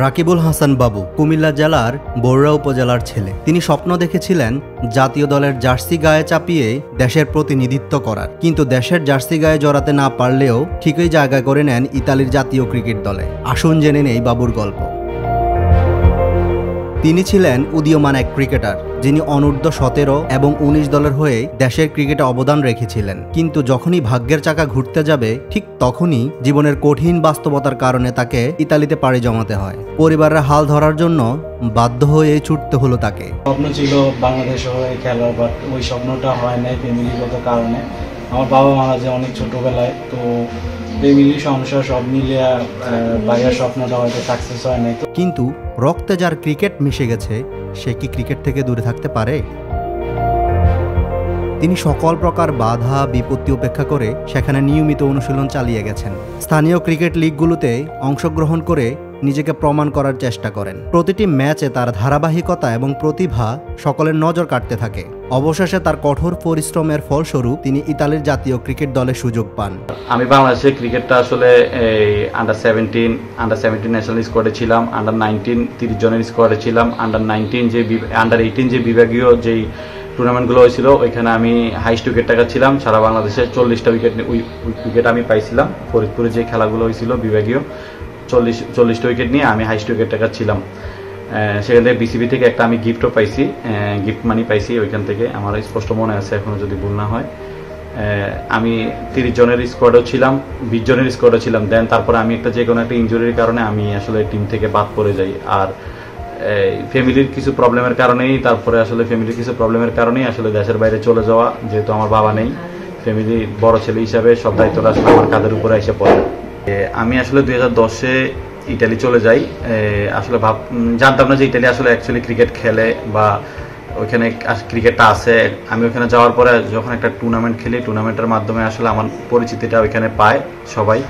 রাকিবুল হাসান বাবু কুমিল্লা জেলার বরুড়া উপজেলার ছেলে। তিনি স্বপ্ন দেখেছিলেন জাতীয় দলের জার্সি গায়ে চাপিয়ে দেশের প্রতিনিধিত্ব করার, কিন্তু দেশের জার্সি গায়ে জড়াতে না পারলেও ঠিকই জায়গা করে নেন ইতালির জাতীয় ক্রিকেট দলে। আসুন জেনে নেই বাবুর গল্প। তিনি ছিলেন উদীয়মান এক ক্রিকেটার, যিনি অনূর্ধ্ব 17 এবং 19 দলের হয়ে দেশের ক্রিকেটে অবদান রেখেছিলেন। কিন্তু যখনই ভাগ্যের চাকা ঘুরতে যাবে, ঠিক তখনই জীবনের কঠিন বাস্তবতার কারণে তাকে ইতালিতে পাড়ি জমাতে হয়। পরিবারের হাল ধরার জন্য বাধ্য হয়ে ছুটতে হলো তাকে। স্বপ্ন ছিল বাংলাদেশে হয়ে খেলার, বাট ওই স্বপ্নটা হয় নাই ফ্যামিলিগত কারণে। আমার বাবা মারা যায় অনেক ছোটবেলায়, তো ফ্যামিলি সংসার সব মিলিয়ে বাইরের স্বপ্নটা হয়তো সাকসেস হয় নাই। কিন্তু রক্তে যার ক্রিকেট মিশে গেছে, সে কি ক্রিকেট থেকে দূরে থাকতে পারে? তিনি সকল প্রকার বাধা বিপত্তি উপেক্ষা করে সেখানে নিয়মিত অনুশীলন চালিয়ে গেছেন। স্থানীয় ক্রিকেট লিগগুলোতে অংশগ্রহণ করে নিজেকে প্রমাণ করার চেষ্টা করেন। প্রতিটি ম্যাচে তার ধারাবাহিকতা এবং প্রতিভা সকলের নজর কাটতে থাকে। অবশেষে তার কঠোর পরিশ্রমের ফলস্বরূপ তিনি ইতালির জাতীয় ক্রিকেট দলে সুযোগ পান। আমি বাংলাদেশের ক্রিকেটটা আসলে আন্ডার 17 ন্যাশনাল স্কোয়াডে ছিলাম, আন্ডার 19 30 জনের স্কোয়াডে ছিলাম, আন্ডার 18 যে বিভাগীয় যেই টুর্নামেন্টগুলো হয়েছিল ওইখানে আমি হাইস্ট উইকেট টাকা ছিলাম। সারা বাংলাদেশে 40টা উইকেট আমি পাইছিলাম। ফরিদপুরে যে খেলাগুলো হয়েছিল বিভাগীয় 40টা উইকেট নিয়ে আমি হাইস্ট উইকেট টাকা ছিলাম। সেখান থেকে বিসিবি থেকে একটা আমি গিফটও পাইছি, গিফট মানি পাইছি ওইখান থেকে, আমার স্পষ্ট মনে আছে এখনো যদি ভুল না হয়। আমি 30 জনের স্কোয়াডও ছিলাম, 20 জনের স্কোয়াডও ছিলাম। দেন তারপরে আমি যে কোনো একটা ইনজুরির কারণে আমি আসলে টিম থেকে বাদ পড়ে যাই। আর ফ্যামিলির কিছু প্রবলেমের কারণেই আসলে দেশের বাইরে চলে যাওয়া, যেহেতু আমার বাবা নেই, ফ্যামিলির বড় ছেলে হিসাবে সব দায়িত্বটা আসলে আমার কাঁধের উপরে এসে পড়ে। আমি আসলে 2010-এ ইটালি চলে যাই। আসলে জানতাম না যে ইটালি আসলে অ্যাকচুয়ালি ক্রিকেট খেলে বা ওইখানে ক্রিকেটটা আছে। আমি ওখানে যাওয়ার পরে যখন একটা টুর্নামেন্ট খেলি, টুর্নামেন্টের মাধ্যমে আসলে আমার পরিচিতিটা ওইখানে পায় সবাই।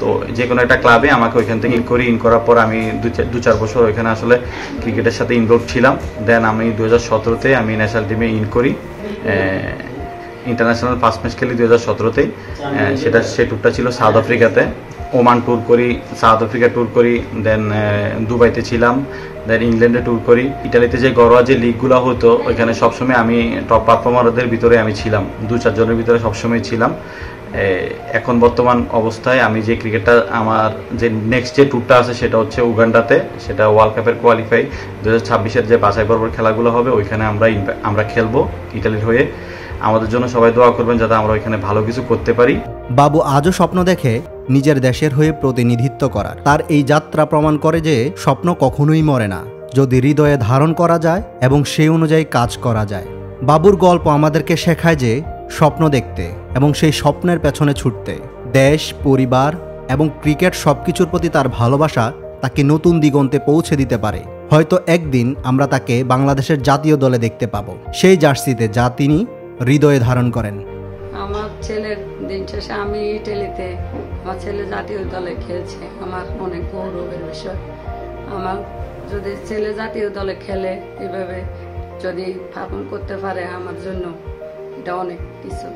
তো যে কোনো একটা ক্লাবে আমাকে ওইখান থেকে ইন করার পর আমি 2-4 বছর ওইখানে আসলে ক্রিকেটের সাথে ইনভলভ ছিলাম। দেন আমি 2017-তে আমি ন্যাশনাল টিমে করি, ইন্টারন্যাশনাল ফার্স্ট ম্যাচ খেলি 2017-তেই। সেই ট্যুরটা ছিল সাউথ আফ্রিকাতে। ওমান ট্যুর করি, সাউথ আফ্রিকা ট্যুর করি, দেন দুবাইতে ছিলাম, দেন ইংল্যান্ডে ট্যুর করি। ইটালিতে যে ঘরোয়া যে লিগগুলো হতো ওইখানে সবসময় আমি টপ পারফর্মারদের ভিতরে আমি ছিলাম, 2-4 জনের ভিতরে সবসময় ছিলাম। এখন বর্তমান অবস্থায় আমি যে ক্রিকেটটা আমার যে নেক্সট যে ট্যুরটা আছে সেটা হচ্ছে উগান্ডাতে, সেটা ওয়ার্ল্ড কাপের কোয়ালিফাই 2026-এর যে বাছাই পর্বের খেলাগুলো হবে ওইখানে আমরা খেলবো ইটালির হয়ে। আমাদের জন্য সবাই দোয়া করবেন যাতে আমরা ওইখানে ভালো কিছু করতে পারি। বাবু আজও স্বপ্ন দেখে নিজের দেশের হয়ে প্রতিনিধিত্ব করার। তার এই যাত্রা প্রমাণ করে যে স্বপ্ন কখনোই মরে না, যদি হৃদয়ে ধারণ করা যায় এবং সেই অনুযায়ী কাজ করা যায়। বাবুর গল্প আমাদেরকে শেখায় যে স্বপ্ন দেখতে এবং সেই স্বপ্নের পেছনে ছুটতে। দেশ, পরিবার এবং ক্রিকেট সবকিছুর প্রতি তার ভালোবাসা তাকে নতুন দিগন্তে পৌঁছে দিতে পারে। হয়তো একদিন আমরা তাকে বাংলাদেশের জাতীয় দলে দেখতে পাবো, সেই জার্সিতে যা তিনি হৃদয়ে ধারণ করেন। আমার ছেলের দিন শেষে আমি ইটালিতে আমার ছেলে জাতীয় দলে খেলছে, আমার অনেক গৌরবের বিষয়। আমার যদি ছেলে জাতীয় দলে খেলে এভাবে যদি পালন করতে পারে, আমার জন্য এটা অনেক কিছু।